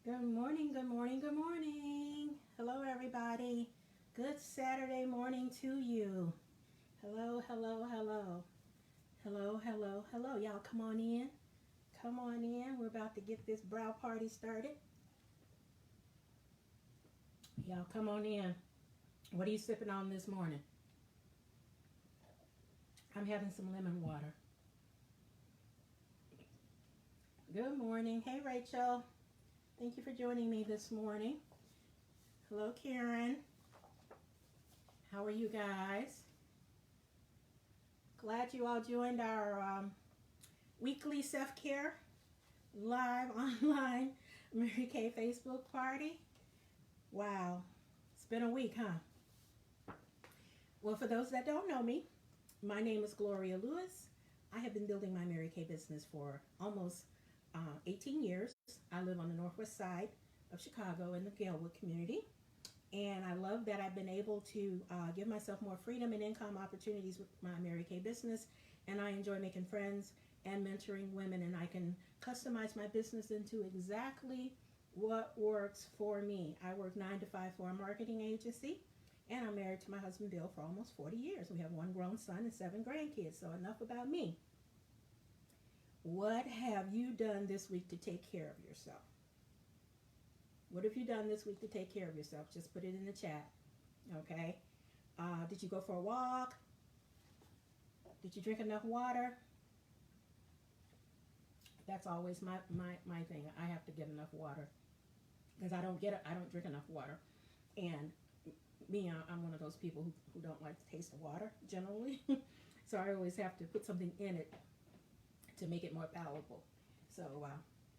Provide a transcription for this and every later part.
Good morning, good morning, good morning. Hello, everybody. Good Saturday morning to you. Hello, hello, hello. Hello, hello, hello. Y'all come on in. Come on in. We're about to get this brow party started. Y'all come on in. What are you sipping on this morning? I'm having some lemon water. Good morning. Hey, Rachel. Thank you for joining me this morning. Hello, Karen. How are you guys? Glad you all joined our weekly self-care live online Mary Kay Facebook party. Wow, it's been a week, huh? Well, for those that don't know me, my name is Gloria Lewis. I have been building my Mary Kay business for almost 18 years. I live on the northwest side of Chicago in the Galewood community. And I love that I've been able to give myself more freedom and income opportunities with my Mary Kay business. And I enjoy making friends and mentoring women. And I can customize my business into exactly what works for me. I work 9 to 5 for a marketing agency. And I'm married to my husband Bill for almost 40 years. We have one grown son and 7 grandkids. So enough about me. What have you done this week to take care of yourself? What have you done this week to take care of yourself? Just put it in the chat. Okay. Did you go for a walk? Did you drink enough water? That's always my thing. I have to get enough water because I don't drink enough water. And me, I'm one of those people who don't like the taste of water generally. So I always have to put something in it to make it more palatable. So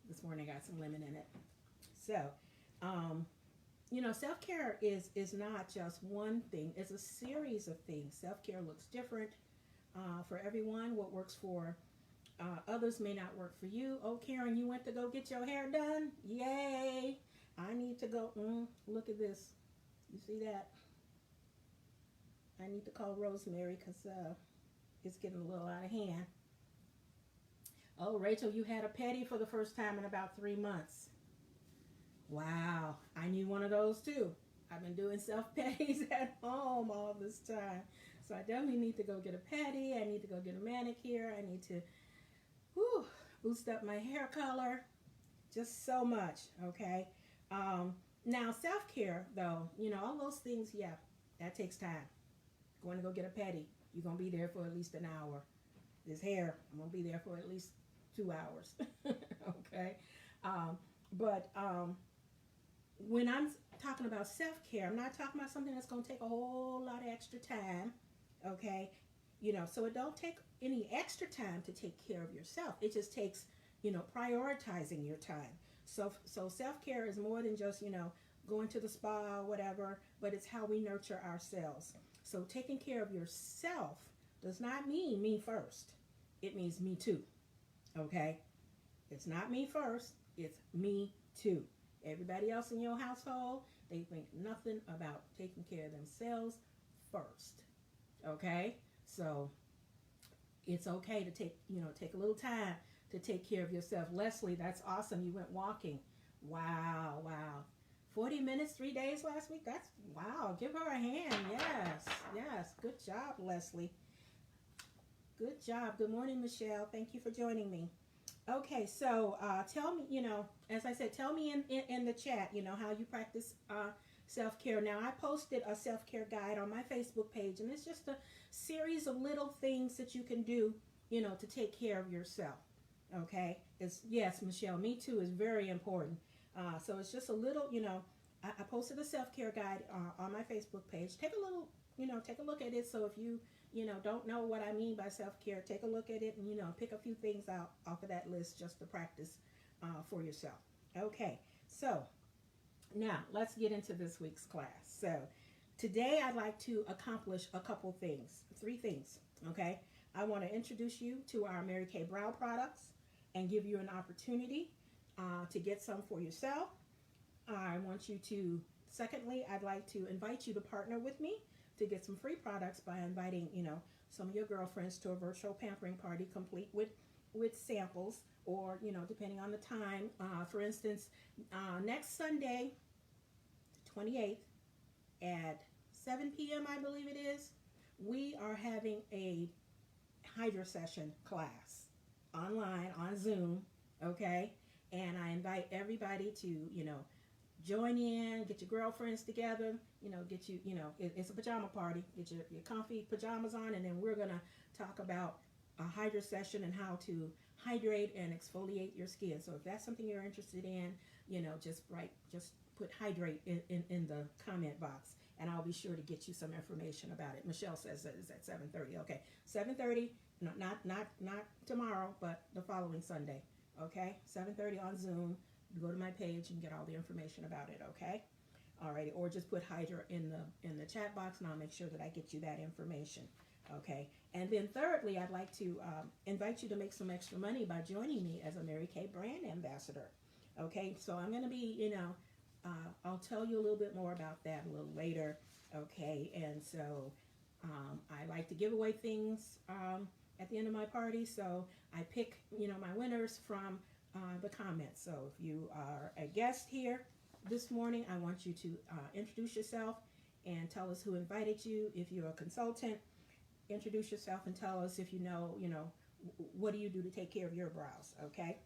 this morning I got some lemon in it. So, self-care is not just one thing. It's a series of things. Self-care looks different for everyone. What works for others may not work for you. Oh, Karen, you went to go get your hair done? Yay! I need to go. Look at this. You see that? I need to call Rosemary because it's getting a little out of hand. Oh, Rachel, you had a pedi for the first time in about 3 months. Wow, I need one of those too. I've been doing self-pedis at home all this time. So I definitely need to go get a pedi. I need to go get a manicure. I need to boost up my hair color. Just so much, okay? Now, self-care, though, all those things, yeah, that takes time. Going to go get a pedi, you're going to be there for at least an hour. This hair, I'm going to be there for at least 2 hours, okay? But when I'm talking about self-care, I'm not talking about something that's going to take a whole lot of extra time, okay? So it don't take any extra time to take care of yourself. It just takes, prioritizing your time. So self-care is more than just, going to the spa or whatever, but it's how we nurture ourselves. So taking care of yourself does not mean me first. It means me too, okay? It's not me first. It's me too. Everybody else in your household, they think nothing about taking care of themselves first. Okay? So it's okay to take a little time to take care of yourself. Leslie, that's awesome. You went walking. Wow. 40 minutes, 3 days last week. That's wow. Give her a hand. Yes. Good job, Leslie. Good job. Good morning, Michelle. Thank you for joining me. Okay, so tell me, as I said, tell me in the chat, how you practice self-care. Now, I posted a self-care guide on my Facebook page, and it's just a series of little things that you can do, to take care of yourself. Okay, yes, Michelle, me too is very important. So it's just a little, I posted a self-care guide on my Facebook page. Take a little, take a look at it. So if you don't know what I mean by self-care, take a look at it and, pick a few things out off of that list just to practice for yourself. Okay, so now let's get into this week's class. So today I'd like to accomplish a couple things, 3 things, okay? I want to introduce you to our Mary Kay Brow products and give you an opportunity to get some for yourself. I want you to, secondly, I'd like to invite you to partner with me to get some free products by inviting, some of your girlfriends to a virtual pampering party complete with with samples, or depending on the time. For instance, next Sunday, 28th at 7 p.m. I believe it is, we are having a Hydra session class online on Zoom, okay? And I invite everybody to, join in, get your girlfriends together, get you, it's a pajama party. Get your comfy pajamas on, and then we're going to talk about a Hydra session and how to hydrate and exfoliate your skin. So if that's something you're interested in, just put hydrate in the comment box, and I'll be sure to get you some information about it. Michelle says that it's at 7:30. Okay, 7:30. No, not tomorrow, but the following Sunday. Okay, 7:30 on Zoom. You go to my page and get all the information about it. Okay, all right. Or just put Hydra in the chat box, and I'll make sure that I get you that information. Okay, and then thirdly, I'd like to invite you to make some extra money by joining me as a Mary Kay brand ambassador. Okay, so I'm going to be, I'll tell you a little bit more about that a little later. Okay, and so I like to give away things at the end of my party, so I pick, my winners from the comments. So if you are a guest here this morning, I want you to introduce yourself and tell us who invited you. If you're a consultant, introduce yourself and tell us if what do you do to take care of your brows, okay?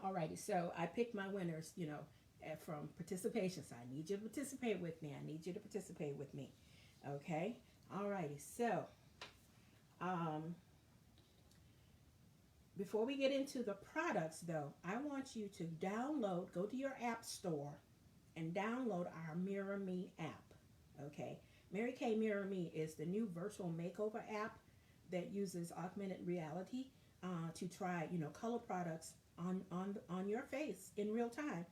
Alrighty, so I picked my winners, from participation. So I need you to participate with me. Okay? Alrighty, so before we get into the products, though, I want you to go to your app store and download our Mirror Me app. Okay, Mary Kay Mirror Me is the new virtual makeover app that uses augmented reality to try, color products on your face in real time.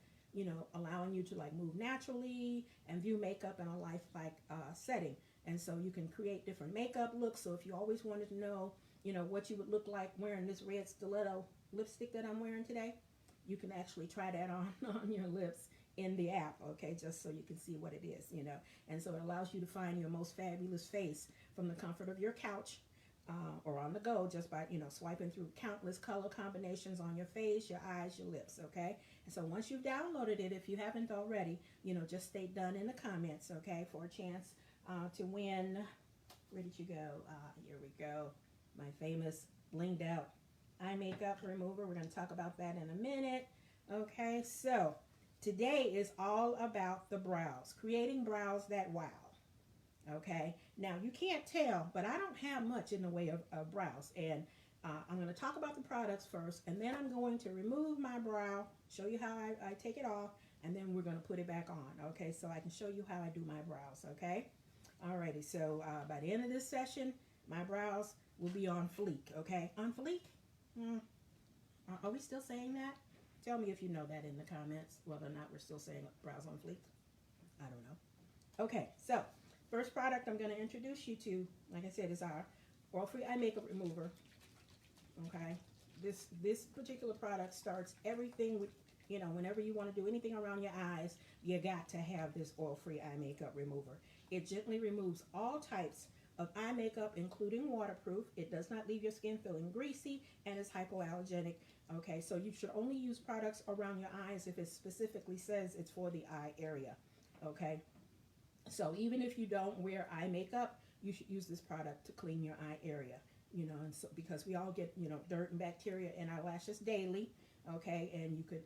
Allowing you to move naturally and view makeup in a lifelike setting. And so you can create different makeup looks. So if you always wanted to know, what you would look like wearing this red stiletto lipstick that I'm wearing today, you can actually try that on your lips in the app, okay, just so you can see what it is, And so it allows you to find your most fabulous face from the comfort of your couch or on the go, just by, swiping through countless color combinations on your face, your eyes, your lips, okay? And so once you've downloaded it, if you haven't already, just stay done in the comments, okay, for a chance to win. Where did you go? Here we go. My famous blinged out eye makeup remover. We're going to talk about that in a minute. Okay, so today is all about the brows, creating brows that wow. Okay, now you can't tell, but I don't have much in the way of brows, and I'm going to talk about the products first, and then I'm going to remove my brow, show you how I take it off, and then we're going to put it back on. Okay, so I can show you how I do my brows. Okay, alrighty, so by the end of this session, my brows will be on fleek. Okay, on fleek? Are we still saying that? Tell me if you know that in the comments, whether or not we're still saying brows on fleek. I don't know. Okay, so first product I'm going to introduce you to, like I said, is our oil-free eye makeup remover. Okay, this particular product starts everything with, whenever you want to do anything around your eyes, you got to have this oil-free eye makeup remover. It gently removes all types of eye makeup, including waterproof. It does not leave your skin feeling greasy, and is hypoallergenic. Okay, so you should only use products around your eyes if it specifically says it's for the eye area. Okay, so even if you don't wear eye makeup, you should use this product to clean your eye area. And so because we all get, dirt and bacteria in our lashes daily, okay, and you could,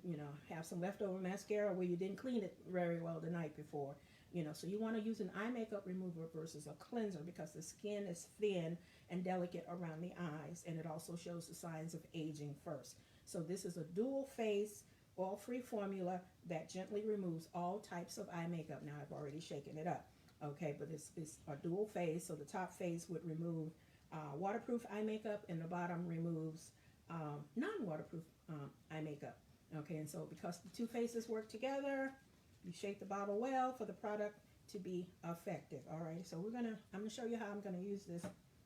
have some leftover mascara where you didn't clean it very well the night before, so you want to use an eye makeup remover versus a cleanser, because the skin is thin and delicate around the eyes, and it also shows the signs of aging first. So this is a dual phase oil-free formula that gently removes all types of eye makeup. Now I've already shaken it up, okay, but it's a dual phase. So the top phase would remove waterproof eye makeup, and the bottom removes non-waterproof eye makeup. Okay, and so because the two phases work together, you shake the bottle well for the product to be effective. All right, so I'm gonna show you how I'm gonna use this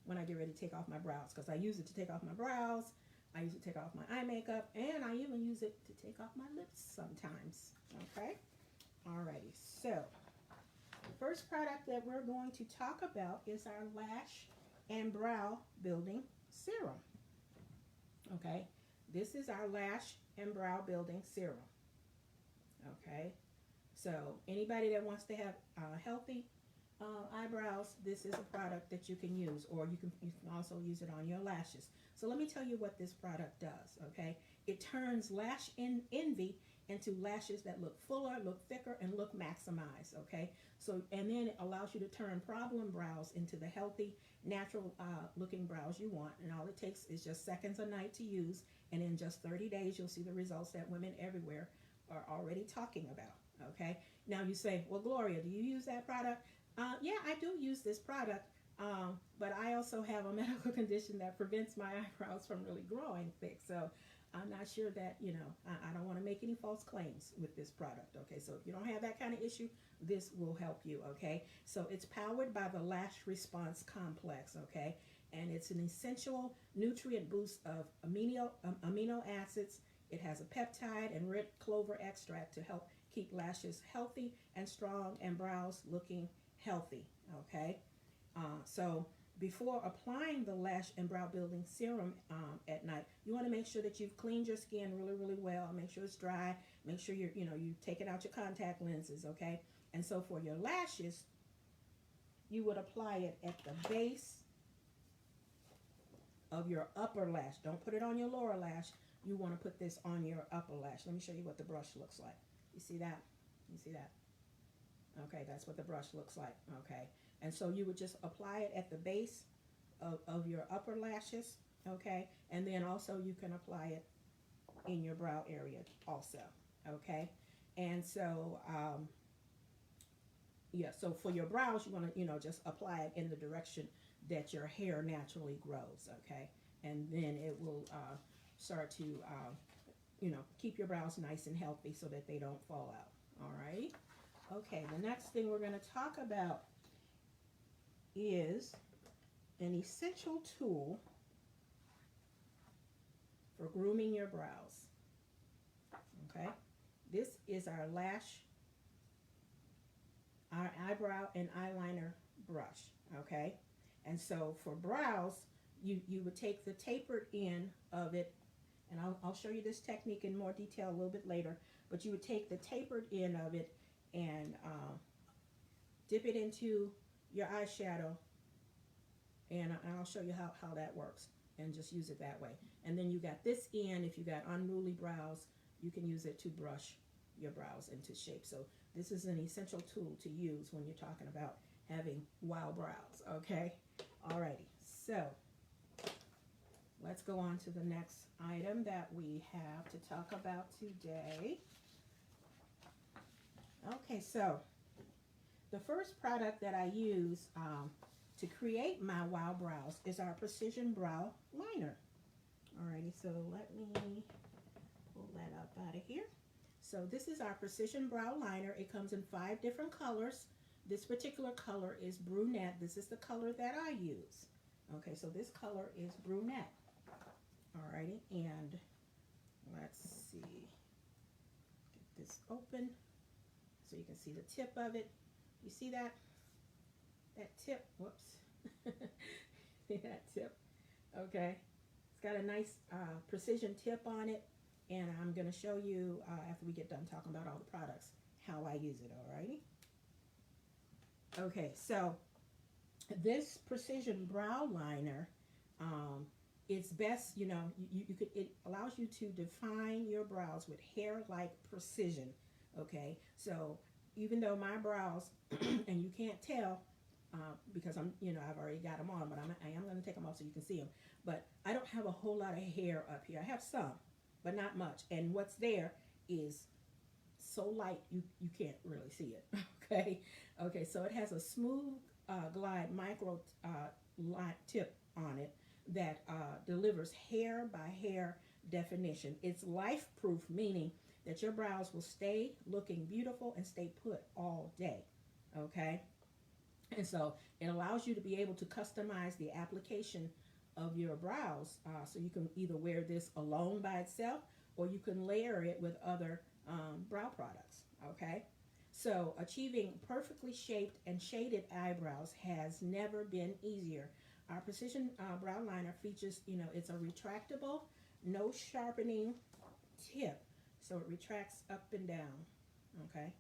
when I get ready to take off my brows, because I use it to take off my brows, I use it to take off my eye makeup, and I even use it to take off my lips sometimes. Okay, alrighty, so the first product that we're going to talk about is our Lash and Brow Building Serum. Okay, this is our lash and brow building serum. Okay, so anybody that wants to have healthy eyebrows, this is a product that you can use, or you can also use it on your lashes. So let me tell you what this product does. Okay, it turns lash envy into lashes that look fuller, look thicker, and look maximized. Okay, so and then it allows you to turn problem brows into the healthy, natural looking brows you want. And all it takes is just seconds a night to use, and in just 30 days you'll see the results that women everywhere are already talking about. Okay, now you say, well, Gloria, do you use that product? Yeah, I do use this product, but I also have a medical condition that prevents my eyebrows from really growing thick. So I'm not sure that, I don't want to make any false claims with this product. Okay, so if you don't have that kind of issue, this will help you. Okay, so it's powered by the Lash Response Complex. Okay, and it's an essential nutrient boost of amino acids. It has a peptide and red clover extract to help keep lashes healthy and strong and brows looking healthy. Okay, so before applying the lash and brow building serum at night, you want to make sure that you've cleaned your skin really well. Make sure it's dry. Make sure you've taken out your contact lenses. Okay, and so for your lashes, you would apply it at the base of your upper lash. Don't put it on your lower lash. You want to put this on your upper lash. Let me show you what the brush looks like. You see that? You see that? Okay, that's what the brush looks like. Okay, and so you would just apply it at the base of your upper lashes. Okay, and then also you can apply it in your brow area also. Okay, and so yeah, so for your brows, you want to just apply it in the direction that your hair naturally grows. Okay, and then it will start to keep your brows nice and healthy so that they don't fall out. All right. Okay, the next thing we're going to talk about is an essential tool for grooming your brows. Okay, this is our eyebrow and eyeliner brush. Okay, and so for brows, you would take the tapered end of it, and I'll show you this technique in more detail a little bit later, but you would take the tapered end of it and dip it into your eyeshadow, and I'll show you how that works, and just use it that way. And then you got this end. If you got unruly brows, you can use it to brush your brows into shape. So this is an essential tool to use when you're talking about having wild brows. Okay, alrighty, so let's go on to the next item that we have to talk about today. Okay, so the first product that I use to create my wild brows is our Precision Brow Liner. Alrighty, so let me pull that up out of here. So this is our Precision Brow Liner. It comes in 5 different colors. This particular color is brunette. This is the color that I use. Okay, so this color is brunette. Alrighty, and let's see. Get this open so you can see the tip of it. You see that? That tip. Whoops. See that tip? Okay. It's got a nice precision tip on it, and I'm going to show you after we get done talking about all the products how I use it. Alrighty. Okay, so this Precision Brow Liner, it's best, you could, it allows you to define your brows with hair-like precision. Okay, so even though my brows, and you can't tell because I've already got them on, but I am going to take them off so you can see them. But I don't have a whole lot of hair up here. I have some, but not much. And what's there is so light you can't really see it. Okay, so it has a smooth glide micro light tip on it that delivers hair by hair definition. It's LifeProof, meaning that your brows will stay looking beautiful and stay put all day. Okay, and so it allows you to be able to customize the application of your brows, so you can either wear this alone by itself, or you can layer it with other brow products. Okay, so achieving perfectly shaped and shaded eyebrows has never been easier. Our Precision Brow Liner features, it's a retractable no sharpening tip, so it retracts up and down. Okay,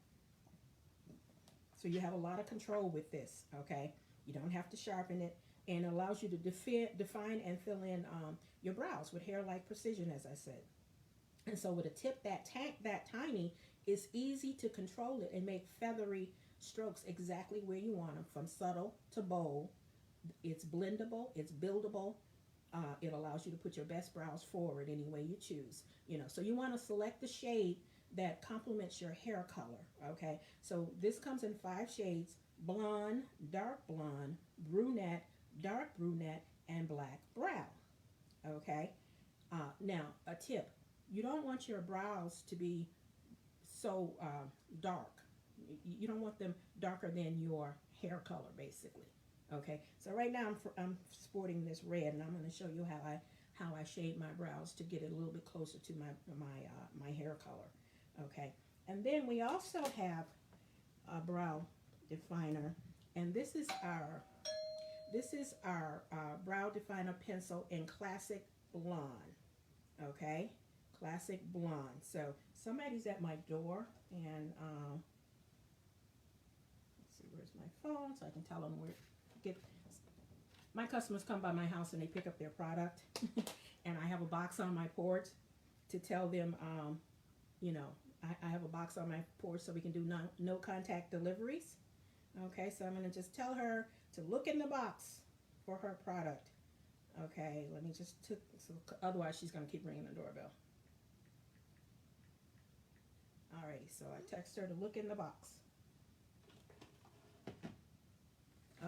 so you have a lot of control with this. Okay, you don't have to sharpen it, and it allows you to define and fill in your brows with hair-like precision, as I said. And so with a tip that tiny, it's easy to control it and make feathery strokes exactly where you want them, from subtle to bold. It's blendable, it's buildable. It allows you to put your best brows forward any way you choose. So you want to select the shade that complements your hair color. Okay, so this comes in 5 shades: blonde, dark blonde, brunette, dark brunette, and black brown. Okay, now a tip: you don't want your brows to be so dark. You don't want them darker than your hair color, basically. Okay, so right now I'm sporting this red, and I'm going to show you how I shade my brows to get it a little bit closer to my hair color. Okay, and then we also have a brow definer, and this is our brow definer pencil in classic blonde. Okay, classic blonde. So somebody's at my door, and let's see, where's my phone so I can tell them where to get. My customers come by my house and they pick up their product, and I have a box on my porch to tell them, I have a box on my porch so we can do no contact deliveries. Okay, so I'm going to just tell her to look in the box for her product. Okay, let me just otherwise she's going to keep ringing the doorbell. Alrighty, so I text her to look in the box.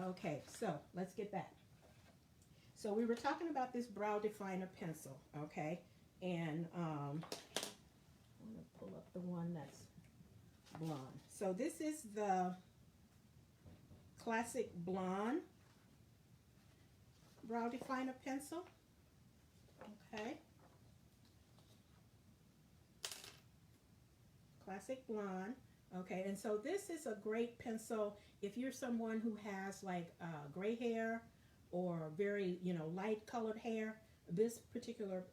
Okay, so let's get back. So we were talking about this brow definer pencil, okay? And I'm going to pull up the one that's blonde. So this is the classic blonde brow definer pencil, okay? Classic blonde. Okay, and so this is a great pencil if you're someone who has like gray hair or very, light colored hair. This particular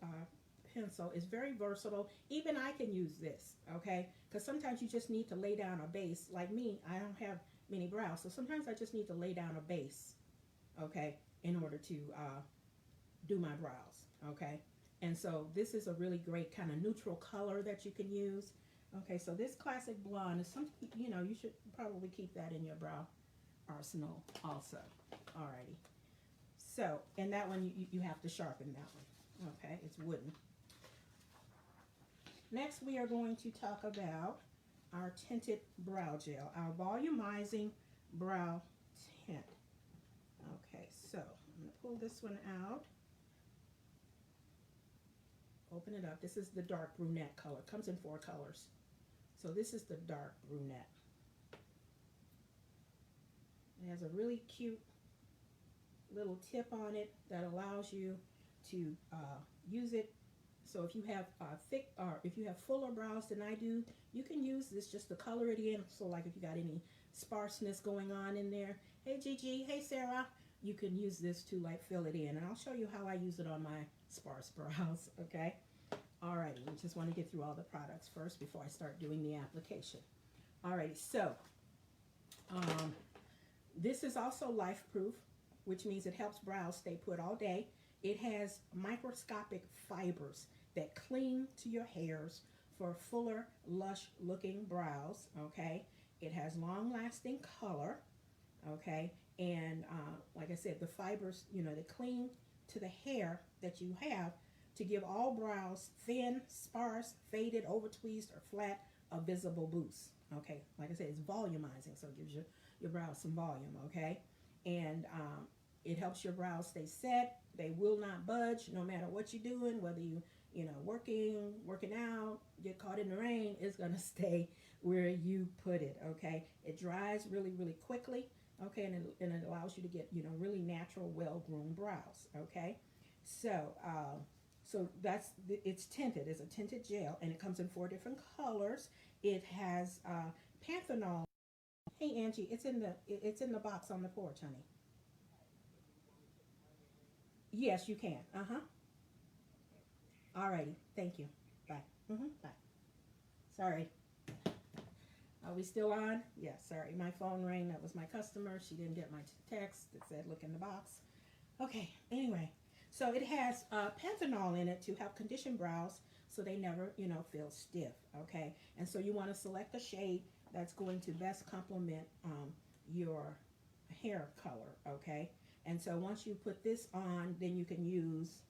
pencil is very versatile. Even I can use this, okay? Because sometimes you just need to lay down a base. Like me, I don't have many brows, so sometimes I just need to lay down a base, okay, in order to do my brows, okay? And so this is a really great kind of neutral color that you can use. Okay, so this classic blonde is something, you should probably keep that in your brow arsenal also. Alrighty. So, and that one, you have to sharpen that one. Okay, it's wooden. Next, we are going to talk about our Tinted Brow Gel, our volumizing brow tint. Okay, so I'm going to pull this one out. Open it up. This is the dark brunette color. It comes in 4 colors. So this is the dark brunette. It has a really cute little tip on it that allows you to use it. So if you have thick, or if you have fuller brows than I do, you can use this just to color it in. So like if you got any sparseness going on in there, hey Gigi, hey Sarah, you can use this to like fill it in. And I'll show you how I use it on my sparse brows, okay? Alrighty, we just want to get through all the products first before I start doing the application. Alrighty, so this is also LifeProof, which means it helps brows stay put all day. It has microscopic fibers that cling to your hairs for fuller, lush-looking brows, okay? It has long-lasting color, okay? And like I said, the fibers, they cling to the hair that you have to give all brows thin, sparse, faded, over-tweezed, or flat, a visible boost, okay? Like I said, it's volumizing, so it gives your brows some volume, okay? And it helps your brows stay set. They will not budge no matter what you're doing, whether working out, get caught in the rain, it's going to stay where you put it, okay? It dries really, really quickly, okay? And it allows you to get, really natural, well-groomed brows, okay? So, it's tinted. It's a tinted gel, and it comes in 4 different colors. It has Panthenol. Hey Angie, it's in the box on the porch, honey. Yes, you can. Alrighty, thank you. Bye. Bye. Sorry. Are we still on? Yeah, sorry. My phone rang. That was my customer. She didn't get my text that said look in the box. Okay, anyway. So it has Panthenol in it to help condition brows so they never, feel stiff, okay? And so you want to select a shade that's going to best complement your hair color, okay? And so once you put this on, then you can use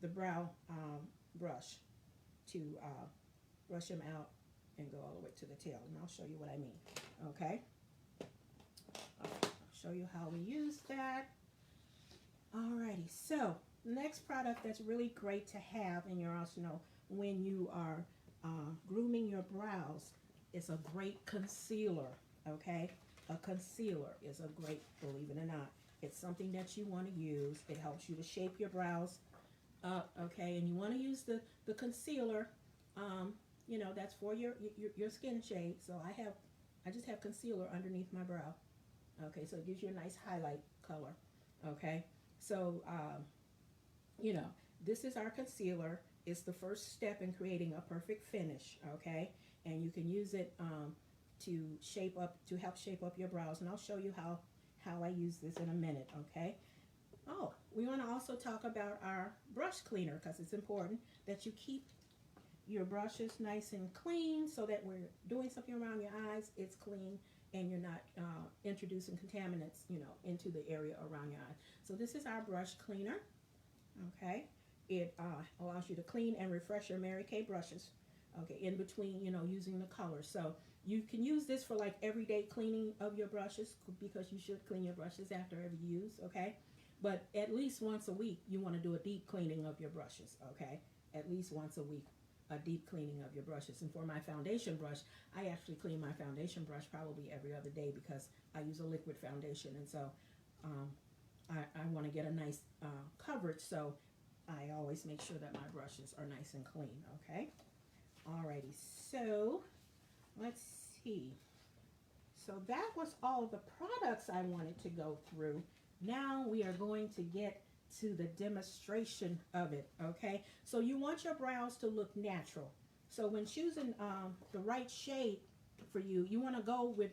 the brow brush to brush them out and go all the way to the tail. And I'll show you what I mean, okay? I'll show you how we use that. Alrighty, so next product that's really great to have in your arsenal when you are grooming your brows is a great concealer, okay? A concealer is a great, believe it or not, it's something that you want to use. It helps you to shape your brows up, okay? And you want to use the concealer, that's for your skin shade. So I just have concealer underneath my brow, okay? So it gives you a nice highlight color, okay? So, this is our concealer. It's the first step in creating a perfect finish, okay? And you can use it to help shape up your brows. And I'll show you how I use this in a minute, okay? Oh, we want to also talk about our brush cleaner because it's important that you keep your brushes nice and clean so that we're doing something around your eyes, it's clean, and you're not introducing contaminants, into the area around your eyes. So this is our brush cleaner, okay? It allows you to clean and refresh your Mary Kay brushes, okay, in between, using the color. So you can use this for like everyday cleaning of your brushes because you should clean your brushes after every use, okay? But at least once a week, you want to do a deep cleaning of your brushes, okay? At least once a week, a deep cleaning of your brushes. And for my foundation brush, I actually clean my foundation brush probably every other day because I use a liquid foundation. And so I want to get a nice coverage, so I always make sure that my brushes are nice and clean, okay? Alrighty, so let's see. So that was all the products I wanted to go through. Now we are going to get to the demonstration of it, okay? So you want your brows to look natural. So when choosing the right shade for you, you want to go with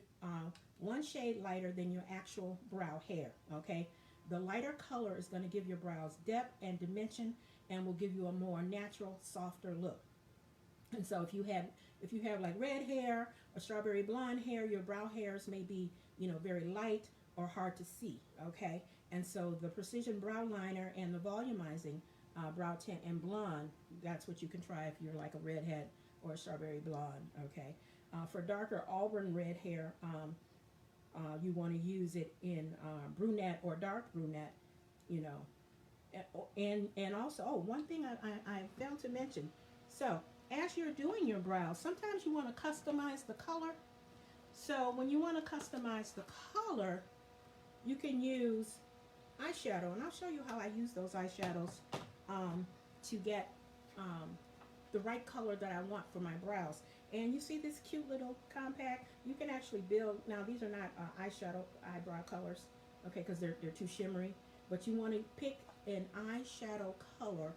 one shade lighter than your actual brow hair, okay? The lighter color is going to give your brows depth and dimension and will give you a more natural, softer look. And so if you have like red hair or strawberry blonde hair, your brow hairs may be, very light or hard to see, okay? And so the Precision Brow Liner and the Volumizing Brow Tint in Blonde, that's what you can try if you're like a redhead or a strawberry blonde, okay? For darker auburn red hair, you want to use it in brunette or dark brunette, and also, one thing I failed to mention. So as you're doing your brows, sometimes you want to customize the color. So when you want to customize the color, you can use eyeshadow, and I'll show you how I use those eyeshadows to get the right color that I want for my brows. And you see this cute little compact? You can actually build, now these are not eyeshadow eyebrow colors, okay, because they're too shimmery, but you want to pick an eyeshadow color,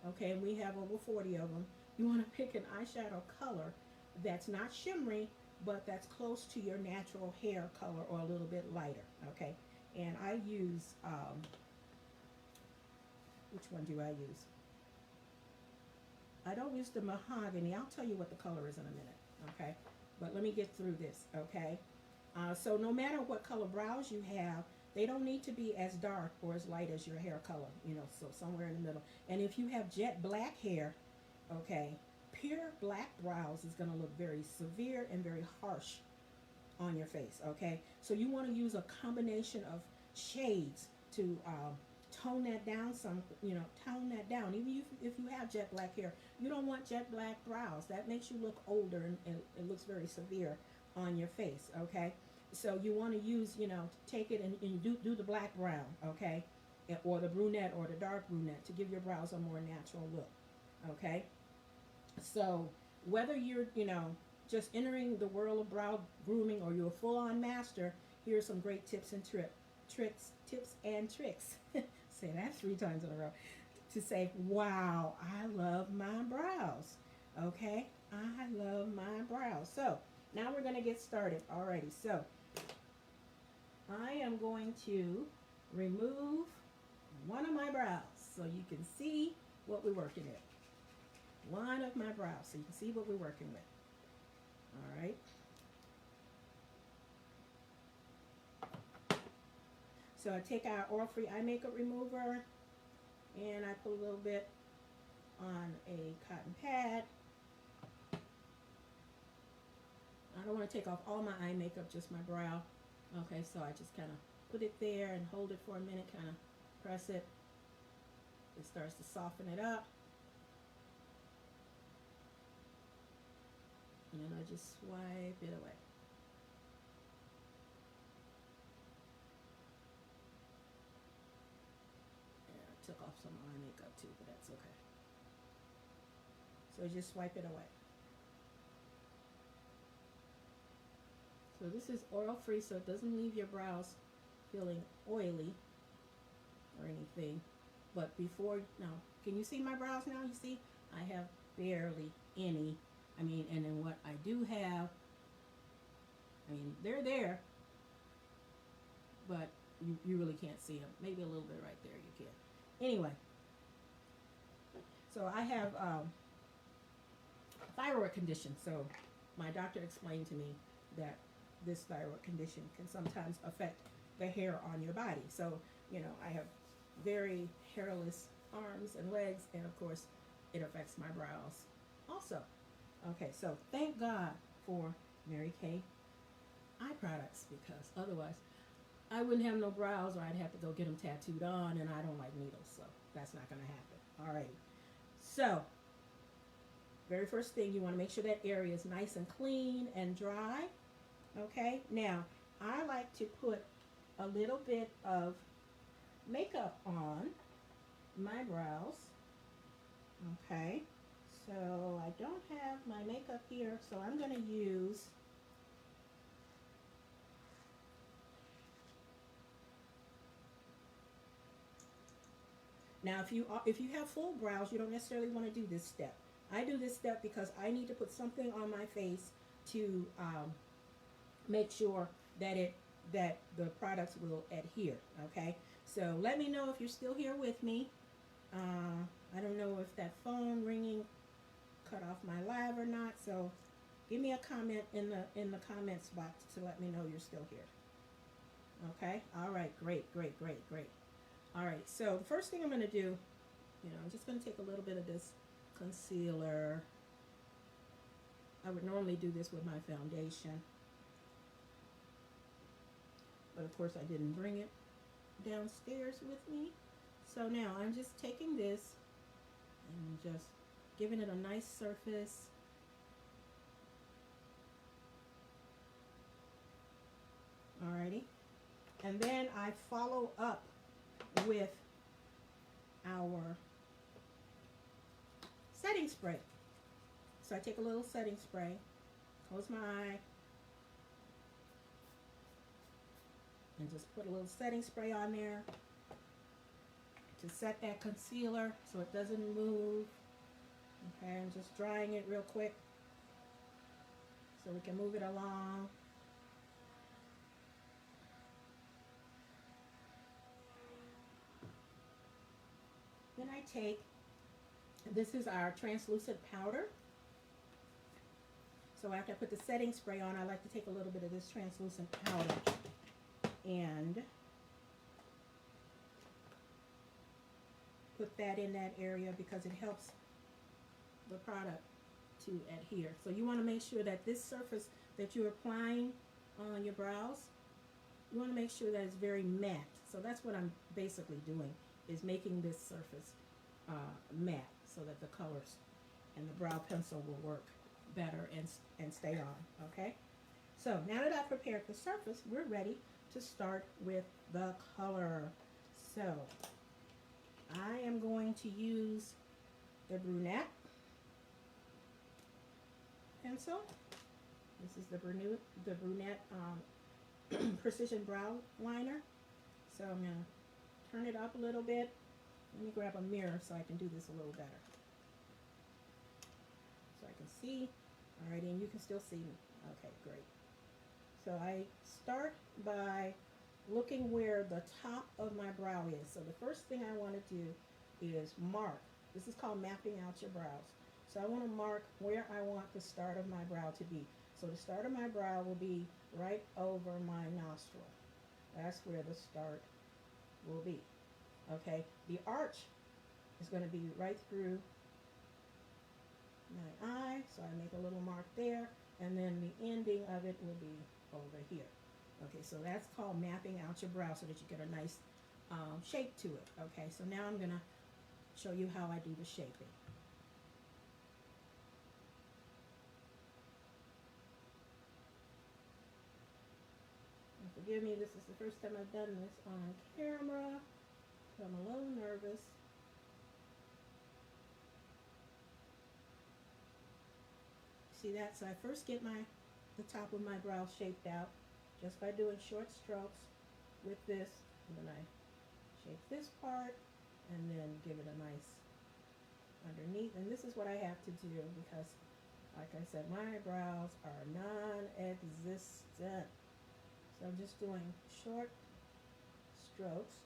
okay, and we have over 40 of them. You want to pick an eyeshadow color that's not shimmery, but that's close to your natural hair color or a little bit lighter, okay? And I use, which one do I use? I don't use the mahogany. I'll tell you what the color is in a minute, okay? But let me get through this, okay? So no matter what color brows you have, they don't need to be as dark or as light as your hair color, so somewhere in the middle. And if you have jet black hair, okay, pure black brows is going to look very severe and very harsh on your face, okay? So you want to use a combination of shades to tone that down tone that down. Even if you have jet black hair, you don't want jet black brows. That makes you look older and it looks very severe on your face, okay? So you want to use, take it and do the black brown, okay? Or the brunette or the dark brunette to give your brows a more natural look, okay? So whether you're, just entering the world of brow grooming or you're a full-on master, here are some great tips and tricks. say that 3 times in a row, to say, wow, I love my brows. Okay, I love my brows. So now we're going to get started. Alrighty, so I am going to remove one of my brows so you can see what we're working with. One of my brows so you can see what we're working with. All right. So I take our oil-free eye makeup remover and I put a little bit on a cotton pad. I don't want to take off all my eye makeup, just my brow. Okay, so I just kind of put it there and hold it for a minute, kind of press it. It starts to soften it up. And then I just swipe it away. And I took off some eye makeup too, but that's okay. So just swipe it away. So this is oil free, so it doesn't leave your brows feeling oily or anything. But before, now, can you see my brows now? You see, I have barely any. I mean, and then what I do have, I mean, they're there, but you really can't see them. Maybe a little bit right there, you can. Anyway, so I have thyroid condition. So my doctor explained to me that this thyroid condition can sometimes affect the hair on your body. So, you know, I have very hairless arms and legs, and of course, it affects my brows also. Okay, so thank God for Mary Kay eye products, because otherwise I wouldn't have no brows, or I'd have to go get them tattooed on, and I don't like needles, so that's not going to happen. Alrighty. So, very first thing, you want to make sure that area is nice and clean and dry. Okay, now I like to put a little bit of makeup on my brows. Okay, so I don't have my makeup here, so I'm going to use now. If you have full brows, you don't necessarily want to do this step. I do this step because I need to put something on my face to make sure that the products will adhere. Okay, so let me know if you're still here with me. I don't know if that phone ringing cut off my live or not, so give me a comment in the comments box to let me know you're still here. Okay, all right, great. All right, so the first thing I'm going to do, I'm just going to take a little bit of this concealer. I would normally do this with my foundation, but of course I didn't bring it downstairs with me. So now I'm just taking this and just giving it a nice surface. Alrighty. And then I follow up with our setting spray. So I take a little setting spray, close my eye, and just put a little setting spray on there to set that concealer so it doesn't move. Okay, I'm just drying it real quick so we can move it along. Then I take, this is our translucent powder. So after I put the setting spray on, I like to take a little bit of this translucent powder and put that in that area because it helps the product to adhere. So you want to make sure that this surface that you're applying on your brows, you want to make sure that it's very matte. So that's what I'm basically doing, is making this surface matte so that the colors and the brow pencil will work better and stay on. Okay, so now that I've prepared the surface, we're ready to start with the color. So I am going to use the brunette pencil. This is the brunette precision brow liner. So I'm going to turn it up a little bit. Let me grab a mirror so I can do this a little better. So I can see. Alrighty, and you can still see me. Okay, great. So I start by looking where the top of my brow is. So the first thing I want to do is mark. This is called mapping out your brows. So I want to mark where I want the start of my brow to be. So the start of my brow will be right over my nostril. That's where the start will be. Okay, the arch is going to be right through my eye, so I make a little mark there, and then the ending of it will be over here. Okay, so that's called mapping out your brow so that you get a nice shape to it. Okay, so now I'm going to show you how I do the shaping. And forgive me, this is the first time I've done this on camera, so I'm a little nervous. See that? So I first get the top of my brow shaped out just by doing short strokes with this, and then I shape this part and then give it a nice underneath. And this is what I have to do because, like I said, my brows are non-existent. So I'm just doing short strokes.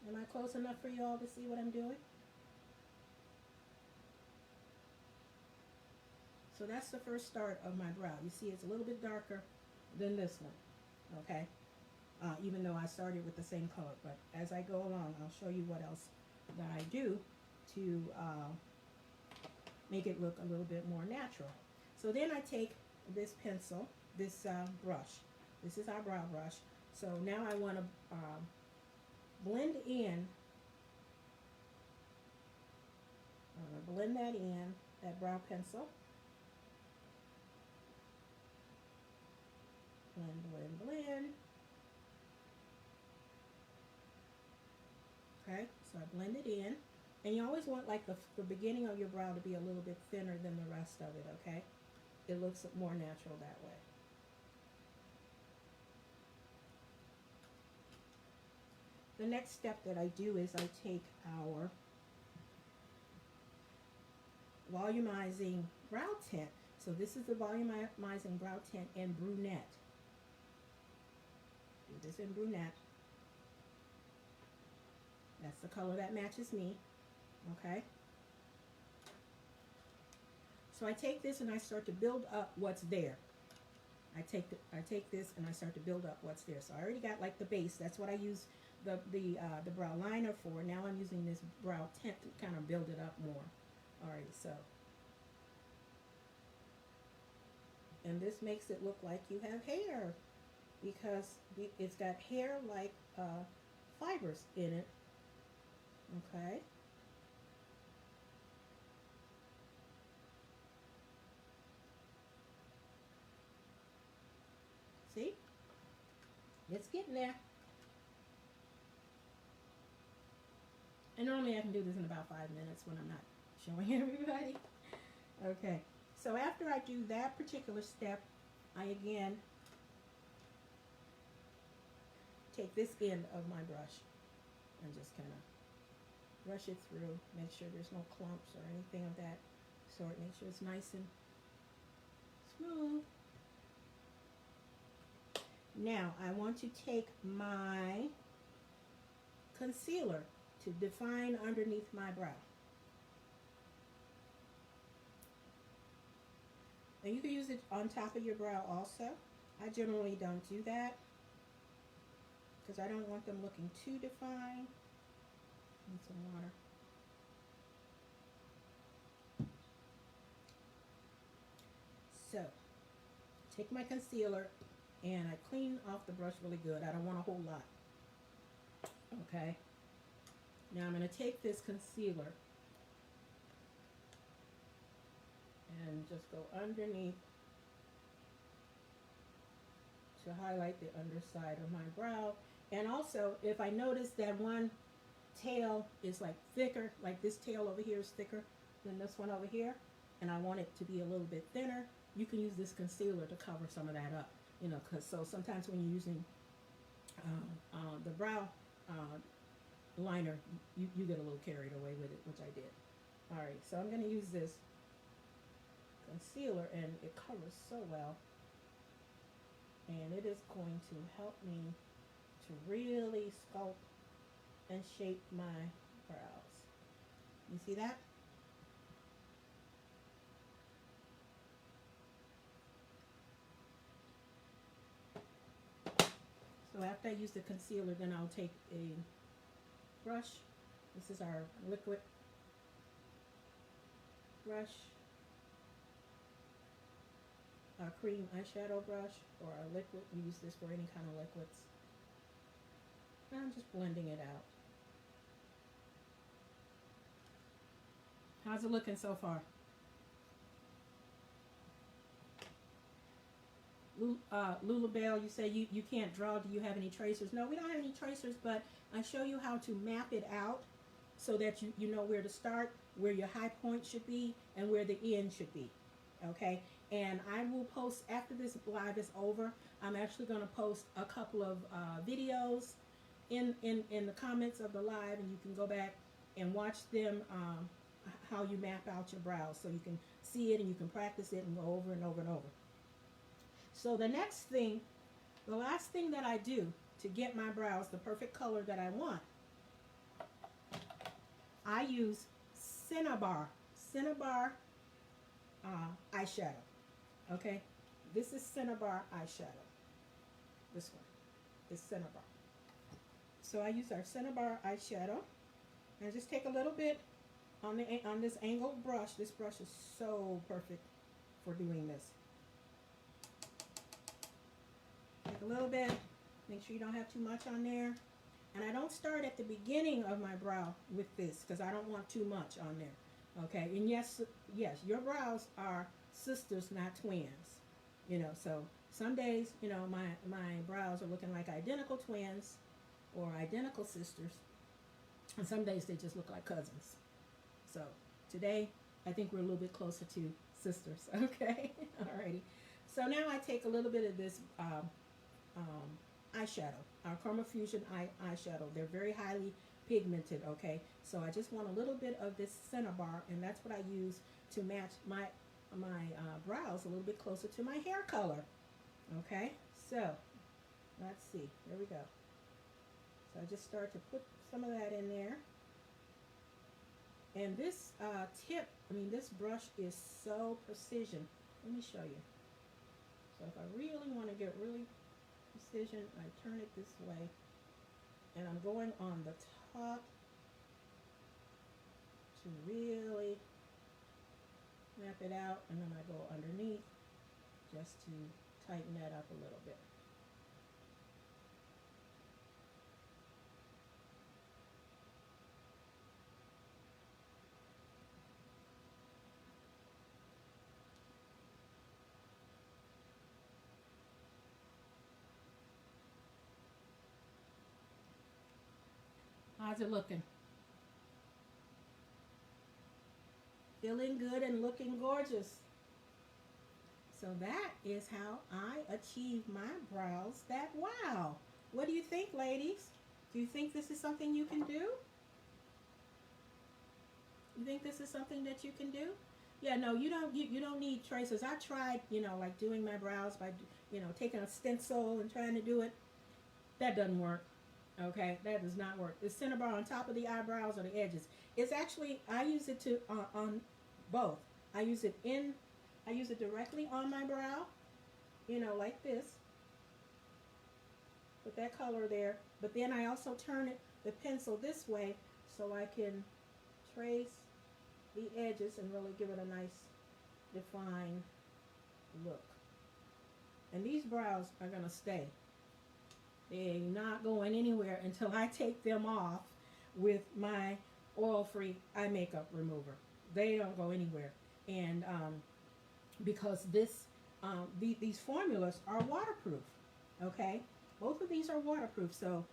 Am I close enough for you all to see what I'm doing? So that's the first start of my brow. You see it's a little bit darker than this one, okay? Even though I started with the same color. But as I go along, I'll show you what else that I do to make it look a little bit more natural. So then I take this pencil, this brush. This is our brow brush. So now I want to blend in. I'm going to blend that in, that brow pencil. Blend, blend, blend. Okay, so I blend it in. And you always want like the beginning of your brow to be a little bit thinner than the rest of it, okay? It looks more natural that way. The next step that I do is I take our volumizing brow tint. So this is the volumizing brow tint in brunette. Do this in brunette. That's the color that matches me, okay? So I take this and I start to build up what's there. I take this and I start to build up what's there. So I already got like the base. That's what I use the brow liner for. Now I'm using this brow tint to kind of build it up more. All right, so. And this makes it look like you have hair because it's got hair-like fibers in it. Okay. See? It's getting there. And normally I can do this in about 5 minutes when I'm not showing everybody. Okay. So after I do that particular step, I again take this end of my brush and just kind of brush it through. Make sure there's no clumps or anything of that sort. Make sure it's nice and smooth. Now I want to take my concealer to define underneath my brow. And you can use it on top of your brow also. I generally don't do that because I don't want them looking too defined. Need some water. So, take my concealer and I clean off the brush really good. I don't want a whole lot. Okay. Now I'm going to take this concealer and just go underneath to highlight the underside of my brow. And also, if I notice that one tail is like thicker, like this tail over here is thicker, than this one over here, and I want it to be a little bit thinner, you can use this concealer to cover some of that up. You know, because so sometimes when you're using the brow liner, you get a little carried away with it, which I did. All right, so I'm going to use this concealer, and it covers so well, and it is going to help me to really sculpt and shape my brows. You see that? So after I use the concealer, then I'll take a brush. This is our liquid brush, our cream eyeshadow brush, or a liquid. We use this for any kind of liquids. And I'm just blending it out. How's it looking so far? Lulabelle, you say you can't draw. Do you have any tracers? No, we don't have any tracers, but I show you how to map it out so that you know where to start, where your high point should be, and where the end should be. Okay? And I will post, after this live is over, I'm actually going to post a couple of videos in the comments of the live, and you can go back and watch them, how you map out your brows, so you can see it and you can practice it and go over and over and over. So the next thing, the last thing that I do to get my brows the perfect color that I want, I use Cinnabar eyeshadow. Okay, this is Cinnabar eyeshadow. This one is Cinnabar. So I use our Cinnabar eyeshadow, and I just take a little bit on this angled brush. This brush is so perfect for doing this. Take a little bit, make sure you don't have too much on there. And I don't start at the beginning of my brow with this because I don't want too much on there. Okay, and yes, your brows are sisters, not twins. You know, so some days, you know, my brows are looking like identical twins or identical sisters. And some days they just look like cousins. So today, I think we're a little bit closer to sisters. Okay, alrighty. So now I take a little bit of this eyeshadow, our Chroma Fusion eyeshadow. They're very highly pigmented, okay? So I just want a little bit of this Cinnabar, and that's what I use to match my brows a little bit closer to my hair color, okay? So let's see, there we go. So I just start to put some of that in there. And this this brush is so precision. Let me show you. So if I really want to get really precision, I turn it this way, and I'm going on the top to really map it out, and then I go underneath just to tighten that up a little bit. How's it looking? Feeling good and looking gorgeous. So that is how I achieve my brows that wow. What do you think, ladies? Do you think this is something you can do? You think this is something that you can do? Yeah, no, you don't need tracers. I tried, like doing my brows by, taking a stencil and trying to do it. That doesn't work. Okay, that does not work. The Cinnabar on top of the eyebrows or the edges. It's actually, I use it to on both. I use it directly on my brow, like this. Put that color there. But then I also turn the pencil this way so I can trace the edges and really give it a nice defined look. And these brows are going to stay. They're not going anywhere until I take them off with my oil-free eye makeup remover. They don't go anywhere. And because these formulas are waterproof, okay? Both of these are waterproof. So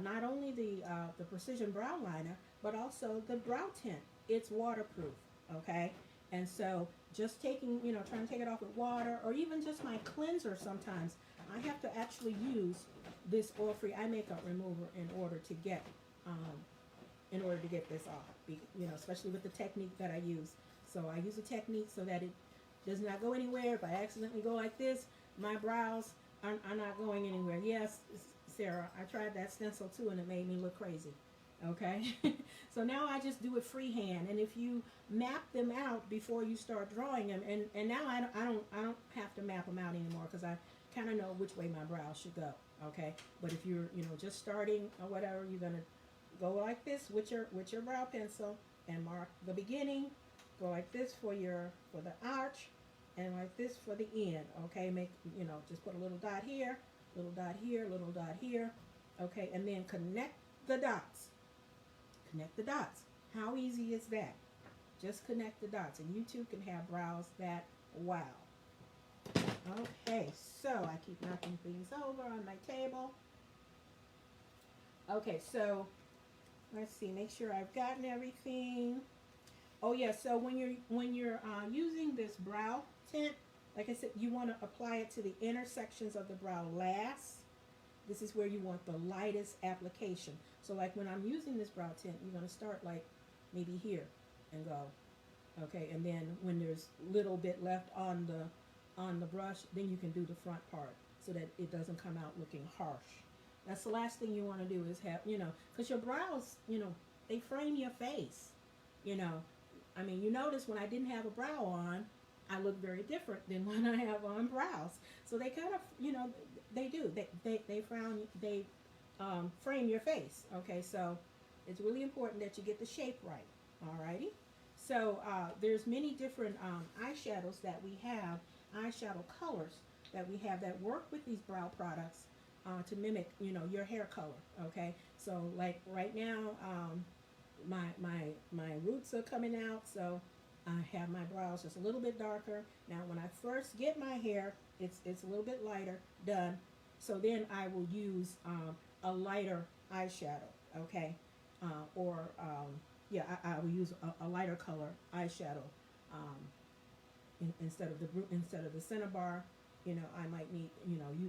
not only the Precision Brow Liner, but also the brow tint. It's waterproof, okay? And so just taking, trying to take it off with water, or even just my cleanser sometimes, I have to actually use this oil-free eye makeup remover um, in order to get this off, especially with the technique that I use. So I use a technique so that it does not go anywhere. If I accidentally go like this, my brows are not going anywhere. Yes, Sarah, I tried that stencil too, and it made me look crazy. Okay, so now I just do it freehand, and if you map them out before you start drawing them, and now I don't have to map them out anymore because I kind of know which way my brows should go. Okay, but if you're just starting or whatever, you're gonna go like this with your brow pencil and mark the beginning. Go like this for the arch, and like this for the end. Okay, make just put a little dot here, little dot here, little dot here. Okay, and then connect the dots. Connect the dots. How easy is that? Just connect the dots, and you too can have brows that wow. Okay, so I keep knocking things over on my table. Okay, so let's see. Make sure I've gotten everything. Oh yeah. So when you're using this brow tint, like I said, you want to apply it to the intersections of the brow last. This is where you want the lightest application. So like when I'm using this brow tint, you're going to start like maybe here and go. Okay, and then when there's little bit left on the brush, then you can do the front part so that it doesn't come out looking harsh. That's the last thing you want to do is have, because your brows, they frame your face. I mean, you notice when I didn't have a brow on, I look very different than when I have on brows. So they kind of, they do. They frame your face. Okay, so it's really important that you get the shape right. Alrighty. So there's many different eyeshadows that we have, eyeshadow colors that we have that work with these brow products to mimic, your hair color. Okay, so like right now, my roots are coming out, so I have my brows just a little bit darker. Now, when I first get my hair, it's a little bit lighter done. So then I will use a lighter eyeshadow. Okay, I will use a lighter color eyeshadow instead of the Cinnabar. I might need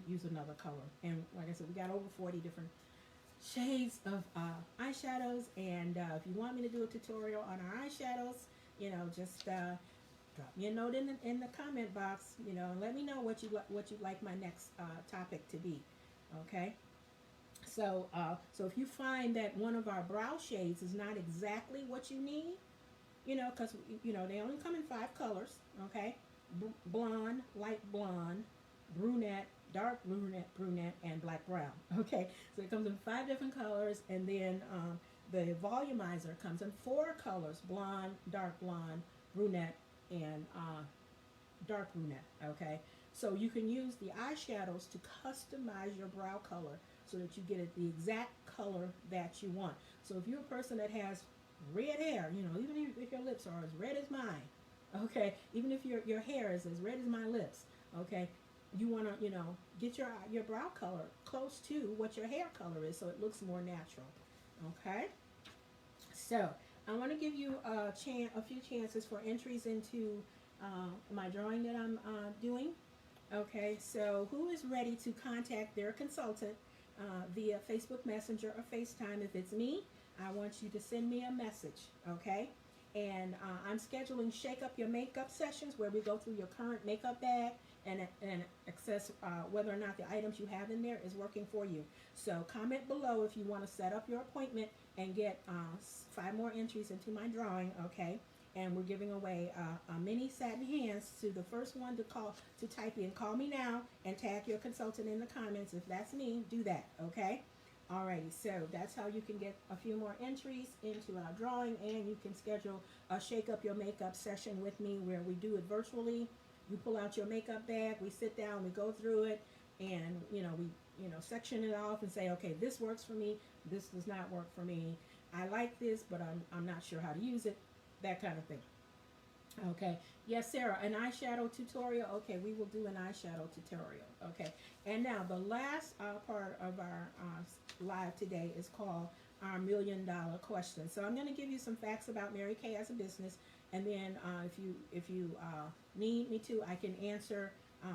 use another color. And like I said, we got over 40 different shades of eyeshadows. And if you want me to do a tutorial on our eyeshadows, just drop me a note in the comment box. And let me know what you'd like my next topic to be. Okay. So if you find that one of our brow shades is not exactly what you need, because they only come in 5 colors, okay? Blonde, light blonde, brunette, dark brunette, and black brown. Okay, so it comes in 5 different colors, and then the volumizer comes in 4 colors: blonde, dark blonde, brunette, and dark brunette. Okay, so you can use the eyeshadows to customize your brow color so that you get it the exact color that you want. So if you're a person that has red hair, even if your lips are as red as mine, okay, even if your hair is as red as my lips, okay, you want to, get your brow color close to what your hair color is so it looks more natural. Okay, so I want to give you a few chances for entries into my drawing that I'm doing. Okay, so who is ready to contact their consultant via Facebook Messenger or FaceTime? If it's me, I want you to send me a message, okay? And I'm scheduling Shake Up Your Makeup sessions where we go through your current makeup bag and assess whether or not the items you have in there is working for you. So comment below if you want to set up your appointment and get 5 more entries into my drawing, okay? And we're giving away a mini satin hands to the first one to type in "call me now" and tag your consultant in the comments. If that's me, do that, okay? Alrighty, so that's how you can get a few more entries into our drawing, and you can schedule a Shake Up Your Makeup session with me where we do it virtually. You pull out your makeup bag, we sit down, we go through it, and we section it off and say, okay, this works for me, this does not work for me. I like this, but I'm not sure how to use it. That kind of thing. Okay. Yes, Sarah, an eyeshadow tutorial. Okay, we will do an eyeshadow tutorial. Okay. And now the last part of our live today is called our $1 million question. So I'm going to give you some facts about Mary Kay as a business, And then if you need me to, I can answer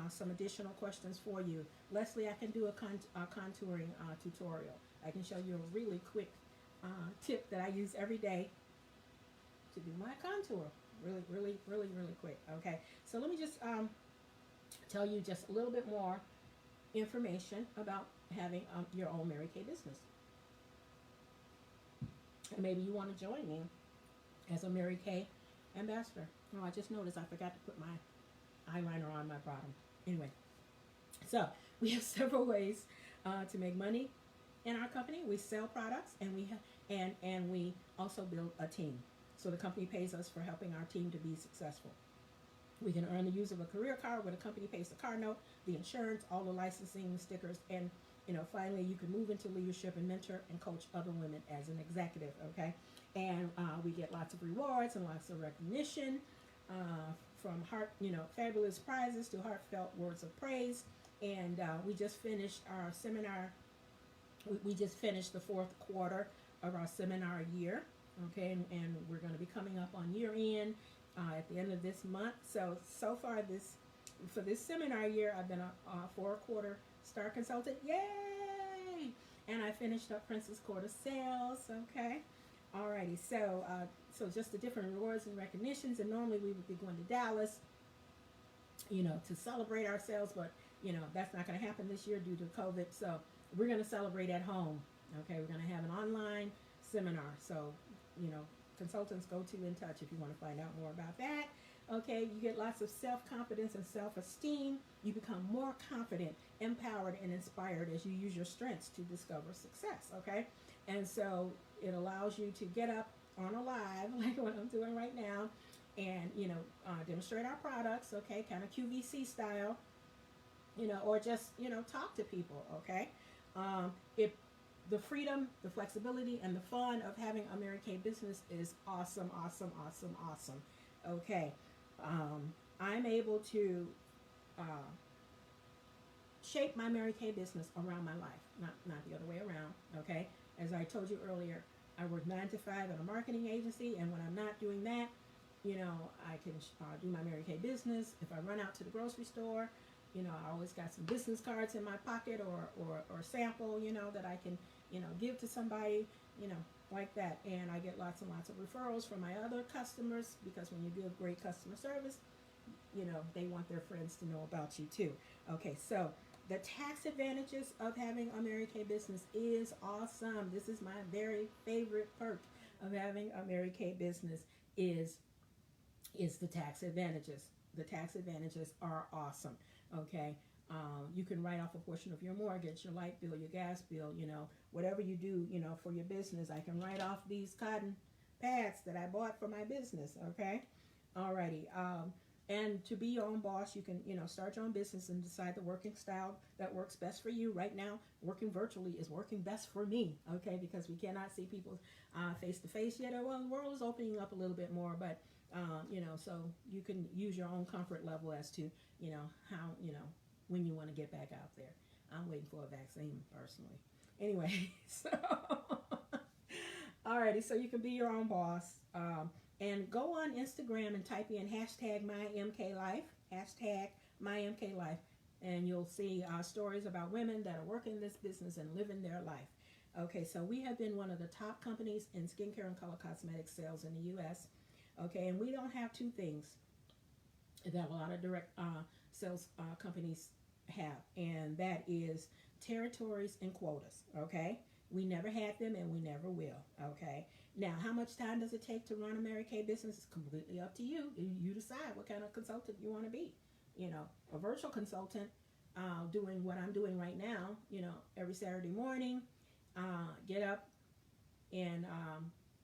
some additional questions for you. Leslie, I can do a contouring tutorial. I can show you a really quick tip that I use every day to do my contour. Really quick. Okay, so let me just tell you just a little bit more information about having your own Mary Kay business. And maybe you want to join me as a Mary Kay ambassador. Oh, I just noticed I forgot to put my eyeliner on my bottom. Anyway, so we have several ways to make money in our company. We sell products, and and we also build a team. So the company pays us for helping our team to be successful. We can earn the use of a career card where the company pays the car note, the insurance, all the licensing, the stickers, and finally you can move into leadership and mentor and coach other women as an executive. Okay, and we get lots of rewards and lots of recognition, from fabulous prizes to heartfelt words of praise. And we just finished our seminar. We just finished the fourth quarter of our seminar year. Okay, and we're going to be coming up on year end at the end of this month. So far for this seminar year, I've been a 4-quarter star consultant. Yay! And I finished up Princess Quarter sales. Okay, alrighty. So just the different rewards and recognitions. And normally we would be going to Dallas, to celebrate ourselves, but that's not going to happen this year due to COVID. So we're going to celebrate at home. Okay, we're going to have an online seminar. So consultants, go to In Touch if you want to find out more about that. Okay, you get lots of self-confidence and self-esteem. You become more confident, empowered, and inspired as you use your strengths to discover success. Okay, and so it allows you to get up on a live like what I'm doing right now, and demonstrate our products. Okay, kind of QVC style, or just talk to people. Okay, the freedom, the flexibility, and the fun of having a Mary Kay business is awesome. Okay, I'm able to shape my Mary Kay business around my life, not the other way around. Okay, as I told you earlier, I work 9 to 5 at a marketing agency, and when I'm not doing that, I can do my Mary Kay business. If I run out to the grocery store, I always got some business cards in my pocket or sample, that I can, give to somebody, like that. And I get lots and lots of referrals from my other customers, because when you give great customer service, they want their friends to know about you too. Okay, so the tax advantages of having a Mary Kay business is awesome. This is my very favorite perk of having a Mary Kay business is the tax advantages. The tax advantages are awesome. Okay, you can write off a portion of your mortgage, your light bill, your gas bill, whatever you do, for your business. I can write off these cotton pads that I bought for my business. Okay, alrighty. And to be your own boss, you can, start your own business and decide the working style that works best for you. Right now, working virtually is working best for me. Okay, because we cannot see people face to face yet. Well, the world is opening up a little bit more, but so you can use your own comfort level as to, how, when you want to get back out there. I'm waiting for a vaccine personally. Anyway, so, alrighty, so you can be your own boss. And go on Instagram and type in #MyMKLife, #MyMKLife, and you'll see stories about women that are working this business and living their life. Okay, so we have been one of the top companies in skincare and color cosmetics sales in the U.S. Okay, and we don't have two things that a lot of direct sales companies have, and that is territories and quotas. Okay, we never had them, and we never will. Okay, now how much time does it take to run a Mary Kay business? It's completely up to you. You decide what kind of consultant you want to be. A virtual consultant, doing what I'm doing right now. Every Saturday morning, get up and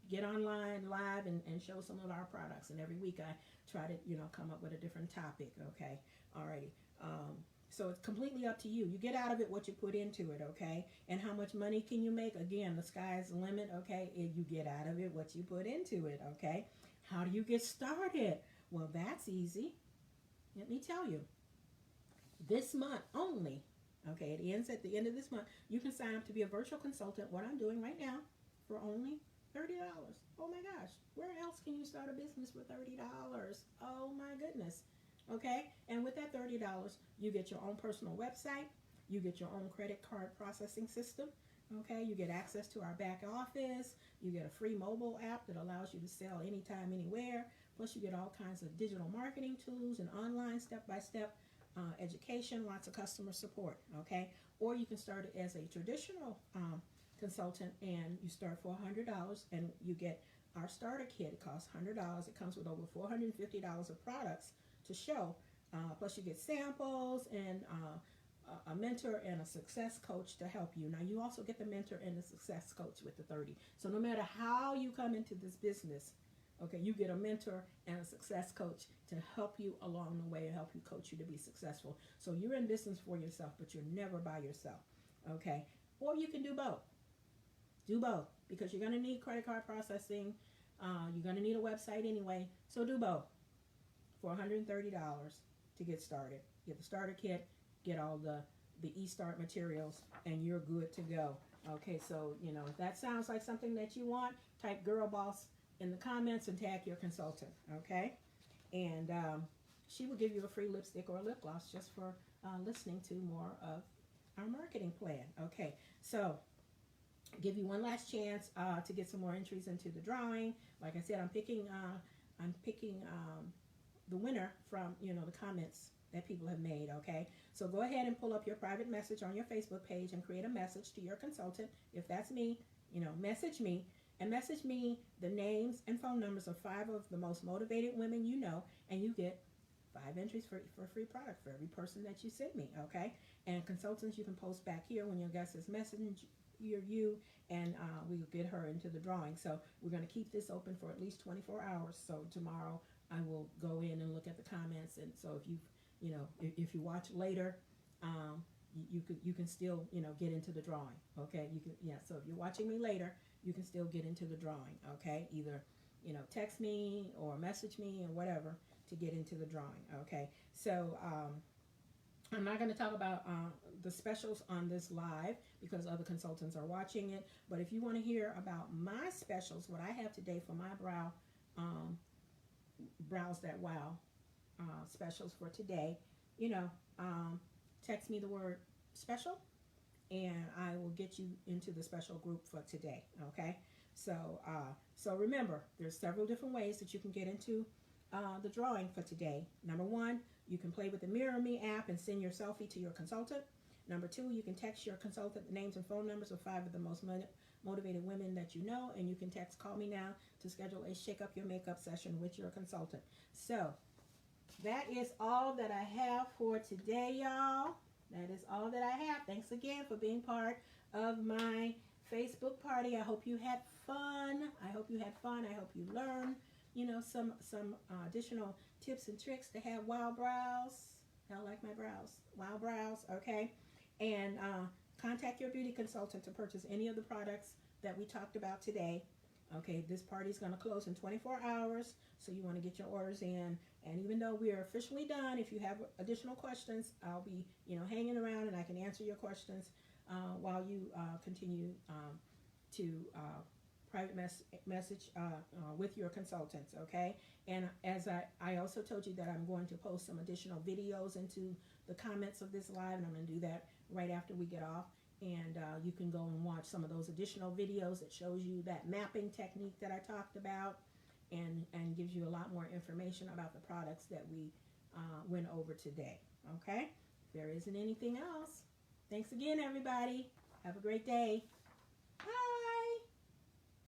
get online live and show some of our products. And every week I try to, come up with a different topic. Okay. Alrighty. So it's completely up to you. You get out of it what you put into it. Okay. And how much money can you make? Again, the sky's the limit. Okay. And you get out of it what you put into it. Okay. How do you get started? Well, that's easy. Let me tell you. This month only. Okay. It ends at the end of this month. You can sign up to be a virtual consultant. What I'm doing right now for only $30. Oh my gosh. Where else can you start a business for $30? Oh my goodness. Okay? And with that $30, you get your own personal website. You get your own credit card processing system. Okay? You get access to our back office. You get a free mobile app that allows you to sell anytime, anywhere. Plus, you get all kinds of digital marketing tools and online step-by-step education, lots of customer support. Okay? Or you can start it as a traditional consultant, and you start for $100, and you get our starter kit. It costs $100. It comes with over $450 of products to show. Plus you get samples and a mentor and a success coach to help you. Now you also get the mentor and the success coach with the 30. So no matter how you come into this business, okay, you get a mentor and a success coach to help you along the way and help you coach you to be successful. So you're in business for yourself, but you're never by yourself. Okay? Or you can do both. Do both, because you're going to need credit card processing. You're going to need a website anyway. So do both for $130 to get started. Get the starter kit, get all the e-start materials, and you're good to go. Okay, so, you know, if that sounds like something that you want, type Girl Boss in the comments and tag your consultant, okay? And she will give you a free lipstick or lip gloss just for listening to more of our marketing plan. Okay, so give you one last chance to get some more entries into the drawing. Like I said, I'm picking the winner from, you know, the comments that people have made. Okay, so go ahead and pull up your private message on your Facebook page and create a message to your consultant. If that's me, you know, message me, and message me the names and phone numbers of 5 of the most motivated women you know, and you get 5 entries for free product for every person that you send me. Okay, and consultants, you can post back here when your guest is messaging you, and we'll get her into the drawing. So we're going to keep this open for at least 24 hours. So tomorrow I will go in and look at the comments, and so if if you watch later, you can still, you know, get into the drawing. Okay, you can, yeah. So if you're watching me later, you can still get into the drawing. Okay, either, you know, text me or message me or whatever to get into the drawing. Okay, so I'm not going to talk about the specials on this live because other consultants are watching it. But if you want to hear about my specials, what I have today for my brows that wow specials for today, you know, text me the word special, and I will get you into the special group for today. Okay, so so remember, there's several different ways that you can get into the drawing for today. Number 1, you can play with the Mirror Me app and send your selfie to your consultant. Number 2, you can text your consultant the names and phone numbers of 5 of the most motivated women that you know, and you can text Call Me Now to schedule a Shake Up Your Makeup session with your consultant. So that is all that I have for today, y'all. That is all that I have. Thanks again for being part of my Facebook party. I hope you had fun. I hope you learned, you know, some additional tips and tricks to have wild brows. I like my brows. Wild brows, okay? And contact your beauty consultant to purchase any of the products that we talked about today. Okay, this party is going to close in 24 hours, so you want to get your orders in. And even though we are officially done, if you have additional questions, I'll be, you know, hanging around, and I can answer your questions while you continue to private message with your consultants, okay? And as I also told you that I'm going to post some additional videos into the comments of this live, and I'm going to do that right after we get off. And you can go and watch some of those additional videos that shows you that mapping technique that I talked about, and gives you a lot more information about the products that we went over today, okay? If there isn't anything else, thanks again, everybody. Have a great day.